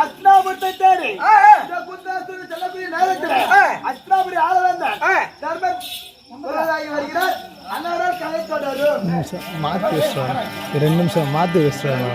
அஸ்னாபுரத்தை தேடி குந்தாசூர் செல்லக்கூடிய நேரத்தில் அஸ்னாபுரி ஆளவந்தான் தர்மன் வருகிறார். அன்னாரால் கதை தொடரும். மாத்தி வச்சுருவாங்க, 2 நிமிஷம் மாத்தி வச்சுருவாங்க.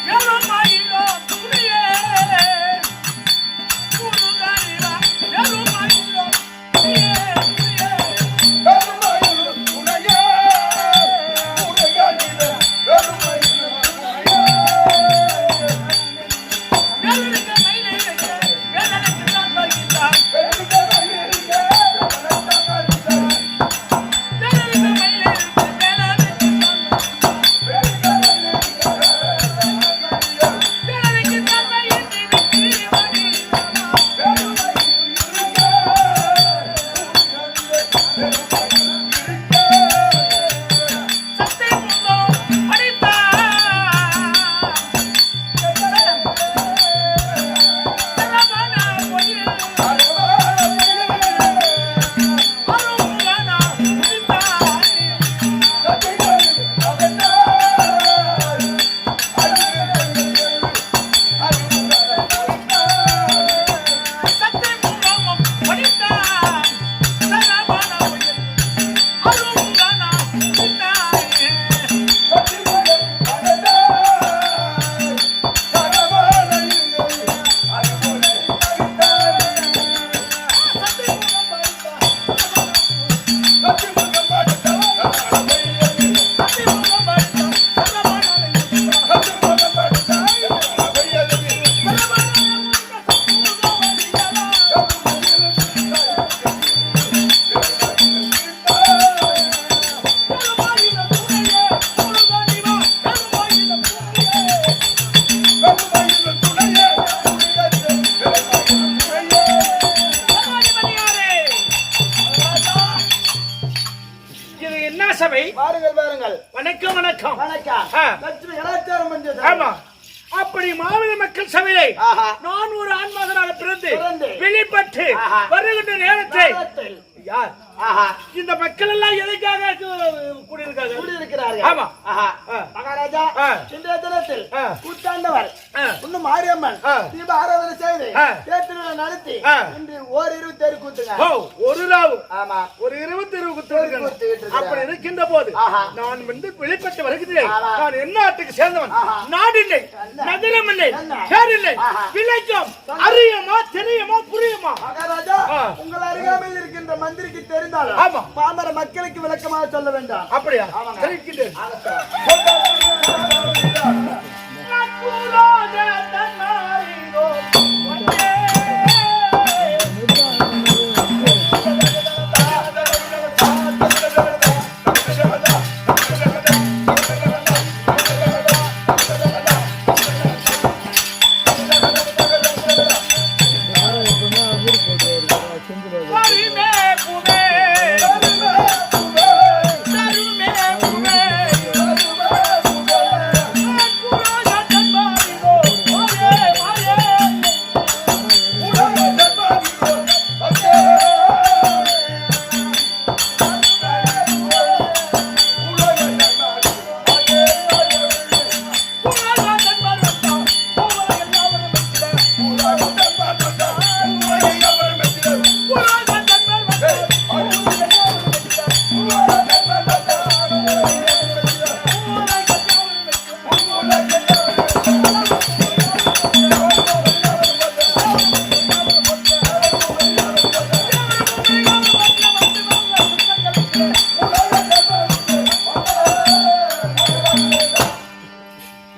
Hello, தந்தை பாருங்கள் பாருங்கள். வணக்கம் வணக்கம் வணக்கம். ஆ. லட்சுமி கலாச்சாரம் பஞ்சது. ஆமா அப்படி மாவீர மக்கள் சபையிலே ஆஹா. நான் ஒரு ஆன்மகனாக பிறந்து பிறந்து வெளிப்பட்டு ஆஹா. வருகின்ற நேரத்தை நேரத்தில். யார் ஆஹா. இந்த மக்கள் எல்லாம் எதுக்காக கூடியிருக்காங்க கூடியிருக்கிறார்கள். ஆமா. ஆஹா. ஆ. மகாராஜா ஆ. இன்றைய தினத்தில் ஆ. கூத்தாண்டவர் ஆ. இன்னும் மாரியம்மன் ஆ. தீப ஆராதனை செய்து ஆ. தேர்தலை நடத்தி ஆ. இன்று ஓரிரு தேர் கூத்துங்க. ஓ ஒரு ராவு ஆமா. ஒரு 20 கூத்துக்கிட்டு இருக்கிறாங்க. அப்படி இருக்கின்ற போது ஆஹா. நான் வந்து வெளிப்பட்டு வருகிறேன். ஆமா. நான் என்ன நாட்டுக்கு சேர்ந்தவன் ஆஹா. நாடு இல்லை என்ன? நகரம் இல்லை என்ன? பேர் இல்லை ஆஹா. விளைக்கம் அறியுமா தெரியுமா புரியுமா மகாராஜா ஆ. உங்கள் அருகாமையில் இருக்கின்ற மந்திரிக்கு தெரிந்தாலும் ஆமா. பாமர மக்களுக்கு விளக்கமாக சொல்ல வேண்டாம். அப்படியா ஆமாங்க. தெரிவிக்கின்றேன்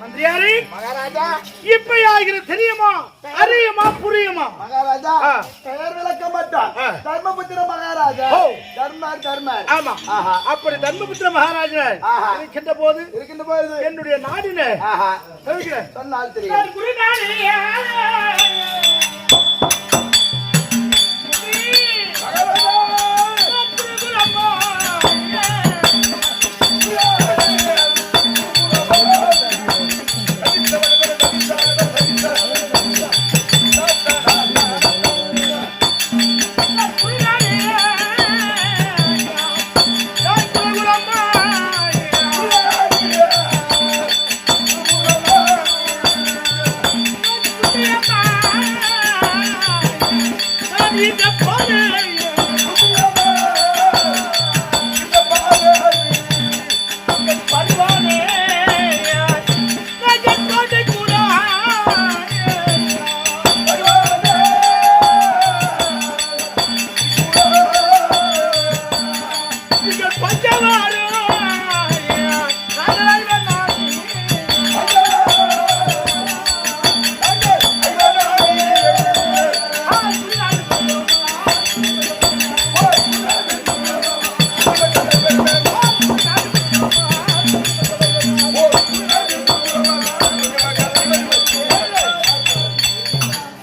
மந்திரியாரே மகாராஜா இப்ப ஆகிறது தெரியுமா அறியுமா புரியுமா மகாராஜா ஆ. பெயர் விளக்க மாட்டான். ஆ. தர்மபுத்திர மகாராஜா ஓ. தர்மர் ஆமா ஆஹா. அப்படி தர்மபுத்திர மகாராஜன் ஆஹா. இருக்கின்ற போது இருக்கின்ற போது என்னுடைய நாடின ஆஹா. தெரிவிக்கிறேன் சொன்னால் தெரியும்.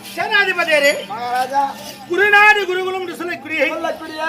சேனாதிபதியரே மகாராஜா குருநாடு குருகுலம் என்று சொல்லக்கூடிய சொல்லக்கூடிய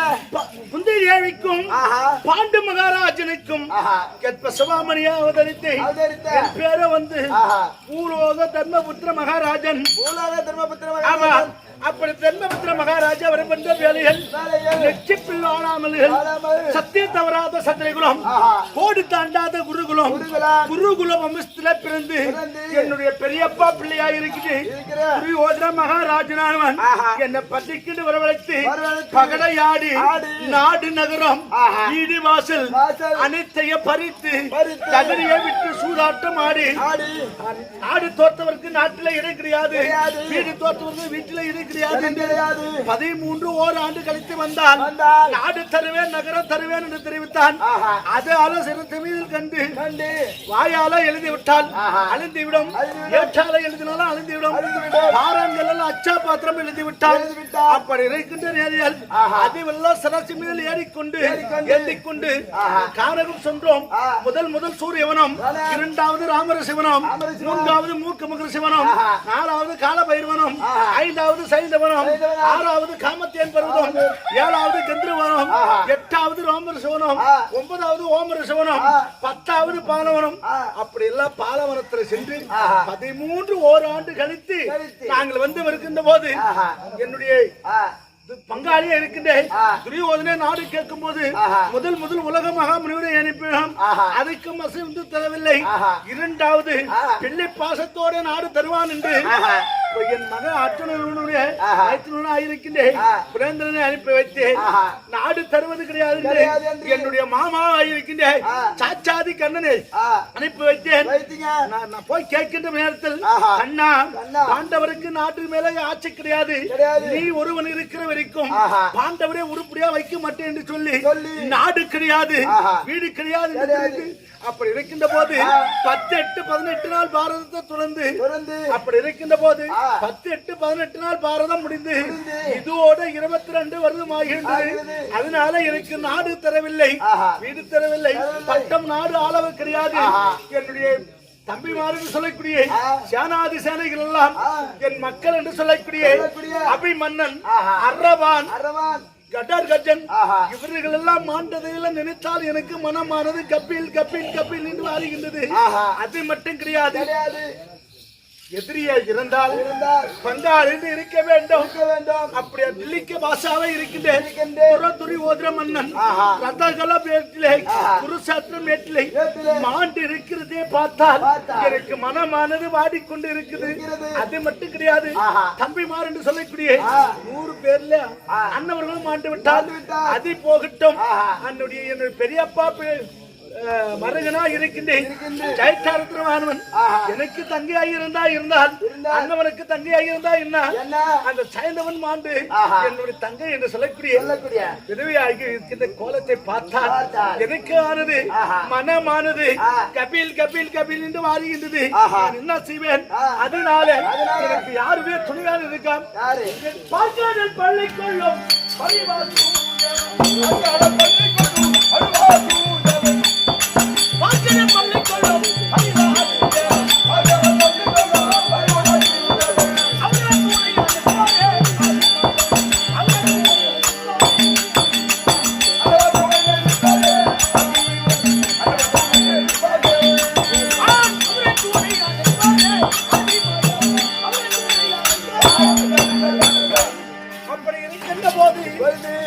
குந்தி தேவிக்கும் ஆஹா. பாண்டு மகாராஜனுக்கும் ஆஹா. கற்ப சபாமணியா அவதரித்து அவதரித்த என் பேரை வந்து ஆஹா. பூலோக தர்மபுத்திர மகாராஜன் பூலோக தர்மபுத்திர ஆமா மகாராஜன் அப்படி தர்மபுத்திர மகாராஜா அவர் பண்ற வேலைகள் வேலைகள் லட்சிப்பில் ஆனாமல்கள் ஆளாமல் சத்திய தவறாத சத்திரகுலம் ஆஹா. கோடி தாண்டாத குருகுலம் குருகுலம் குருகுலம் வம்சத்துல பிறந்து பிறந்து என்னுடைய பெரியப்பா பிள்ளையா இருக்குது இருக்கிற துரியோதன மகாராஜனானவன் ஆஹா. என்னை பத்திக்கிட்டு வரவழைத்து வரவழைத்து பகடையாடி ஆடி நாடு நகரம் ஆஹா. வீடு வாசல் வாசல் அனைத்தையும் பறித்து பறித்து தகுதியை விட்டு சூதாட்டம் ஆடி ஆடி நாடு தோற்றவருக்கு நாட்டில இடம் கிடையாது கிடையாது. வீடு தோற்றவருக்கு வீட்டில இடம் கிடையாது என்று கிடையாது. 13 ஓராண்டு கழித்து வந்தான் வந்தால் நாடு தருவேன் நகரம் தருவேன் என்று தெரிவித்தான் ஆஹா. அது அரசியல் கண்டு கண்டு வாயால எழுதி விட்டால் ஆஹா. அழிந்துவிடும் அழிந்துவிடும். ஏற்றால எழுதினாலும் அழிந்துவிடும் அழிந்துவிடும். பாறாங்கல்ல அச்சா பாத்திரம் எழுதி விட்டால் எழுதி விட்டால் இருந்தார். அப்படி இருக்கின்ற நேரில் அதிவெல்லாம் சரசி மேல் ஏறிக்கொண்டு ஏற்றிக்கொண்டு காரகம் சென்றோம். முதல் சூரியவனம், இரண்டாவது ராமர சிவனம், மூன்றாவது மூக்கமகர சிவனம், நாலாவது காலபைரவனம், ஐந்தாவது சைந்தவனம், ஆறாவது காமத்தேன் பருவதம், ஏழாவது கந்திரவனம், எட்டாவது ரோமர சிவனம், ஒன்பதாவது ஓமர சிவனம், 10வது பாலவனம். அப்படி எல்லாம் பாலவனத்தில் சென்று 13 ஓராண்டு கழித்து நாங்கள் வந்து வருகின்ற போது என்னுடைய பங்காளியா இருக்கின்ற துரியோதனை நாடு கேட்கும் போது முதல் உலக மகாமுனிவரை அனுப்பினோம். அதுக்கும் அசைந்து தரவில்லை. இரண்டாவது பிள்ளை பாசத்தோட நாடு தருவான் என்று என் மகன் அர்ஜுனனுடைய இருக்கின்ற புரேந்திரனை அனுப்பி வைத்தேன். நாடு தருவது கிடையாது என்று என்னுடைய மாமா இருக்கின்ற சாச்சாதி கண்ணனை அனுப்பி வைத்தேன். நான் போய் கேட்கின்ற நேரத்தில் கண்ணா, பாண்டவருக்கு நாட்டு மேலே ஆட்சி கிடையாது, நீ ஒருவன் இருக்கிற வரைக்கும் பாண்டவரே உருப்படியா வைக்க மாட்டேன் என்று சொல்லி நாடு கிடையாது, வீடு கிடையாது என்று அப்படி இருக்கின்ற போது 18 நாள் பாரதத்தை துறந்து அப்படி இருக்கின்ற போது 18 நாள் பாரதம் முடிந்து இதோட 22 வருடம் ஆகின்றது. அதனால எனக்கு நாடு தரவில்லை, வீடு தரவில்லை, பட்டம் நாடு அளவு கிடையாது. என்னுடைய தம்பிமார்கள் சொல்லக்கூடிய சேனாதி சேனைகள் எல்லாம் என் மக்கள் என்று சொல்லக்கூடிய அபிமன்னன், அரவான், கட்டார் கஜன் இவர்கள் எல்லாம் மாண்டதையெல்லாம் நினைத்தால் எனக்கு மனமானது கப்பில் கப்பில் கப்பில் என்று மாறுகின்றது. அது மட்டும் கிடையாது, எதிரியா இருந்தால் பங்காளி இருக்க வேண்டும். அப்படியே தில்லிக்க பாஷாவை இருக்கின்ற துரியோதன மன்னன் ரதகல பேட்டிலே குருசாத்திரம் ஏட்டிலே மாண்டு இருக்கிறதே பார்த்தால் எனக்கு மனமானது வாடிக்கொண்டு இருக்குது. அது மட்டும் கிடையாது, தம்பிமார் என்று சொல்லக்கூடிய 100 பேர்ல அண்ணவர்களும் மாண்டு விட்டால் அது போகட்டும். என்னுடைய பெரியப்பா மருகனா இருக்கின்றேன் ஜெயசாரத்திரமானவன் எனக்கு தங்கையாக இருந்தால் அண்ணவனுக்கு தங்கையாக இருந்தா என்ன, அந்த சைந்தவன் மாண்டு என்னுடைய தங்கை என்று சொல்லக்கூடிய விதவையாகி இருக்கின்ற கோலத்தை பார்த்தால் எனக்கு ஆனது மனமானது கபில் கபில் கபில் என்று மாறுகின்றது. நான் என்ன செய்வேன்? அதனால எனக்கு யாருமே துணையாக இருக்கான். பள்ளி கொள்ளும்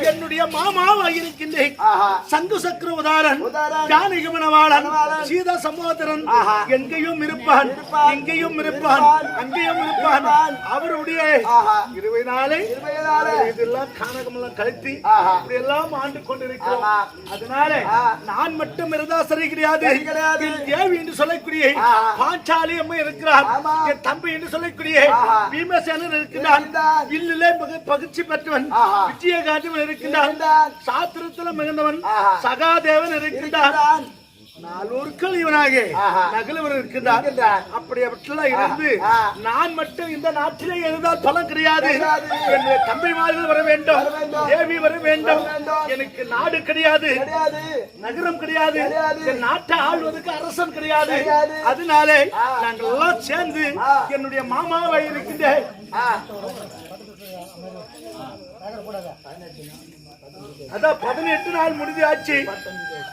என்னுடைய மாமாவா இருக்கின்றேன் சங்கு சக்கர உதாரன், ஜானகி மணவாளன், சீதா சமோதரன் எங்கேயும் இருப்பான், இங்கேயும் இருப்பான், அங்கேயும் இருப்பான். அவருடைய 20 நாளை இதெல்லாம் கானகமெல்லாம் கழித்து இப்படி எல்லாம் ஆண்டு கொண்டிருக்கிறோம். அதனால நான் மட்டும் இருந்தா சரி கிடையாது. தேவி என்று சொல்லக்கூடிய பாஞ்சாலி அம்மா இருக்கிறார், என் தம்பி என்று சொல்லக்கூடிய பீமசேனன் இருக்கிறான், இல்லிலே பகிர்ச்சி பெற்றவன் விஜயகாந்தவன் இருக்கின்றான், சாத்திரத்தில் மிகுந்தவன் சகாதேவன் இருக்கின்றான், 4 ஊர்கள் இவனாக நகலவர் இருக்கின்றார். அப்படியெல்லாம் இருந்து நான் மட்டும் இந்த நாட்டிலே இருந்தால் பலம் கிடையாது. என்னுடைய தம்பிமார்கள் வர வேண்டும், தேவி வர வேண்டும். எனக்கு நாடு கிடையாது, நகரம் கிடையாது, என் நாட்டை ஆள்வதற்கு அரசன் கிடையாது. அதனாலே நாங்கள் எல்லாம் சேர்ந்து என்னுடைய மாமாவை இருக்கின்ற அதான் 18 நாள் முடிஞ்சாச்சு,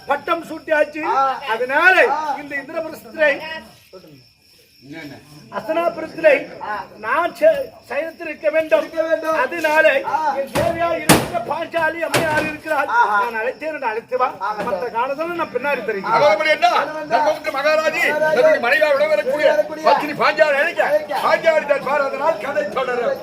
பட்டம் சூட்டியாச்சு. அதனால இந்த இந்திரபிரஸ்திரை அஸ்தனாபுரத்திலே நான் சயனத்தில் இருக்க வேண்டும். அதனால என் தேவையா இருக்கிற பாஞ்சாலி அம்மையார் இருக்கிறார், நான் அழைத்தேன், அழைத்து வா. மற்ற காலத்தில் நான் பின்னாடி தெரியும். மகாராஜி மனைவியா விடவரக்கூடிய பத்தினி பாஞ்சாலி அழைக்க பாஞ்சாலி தர்பார். அதனால் கதை தொடரும்.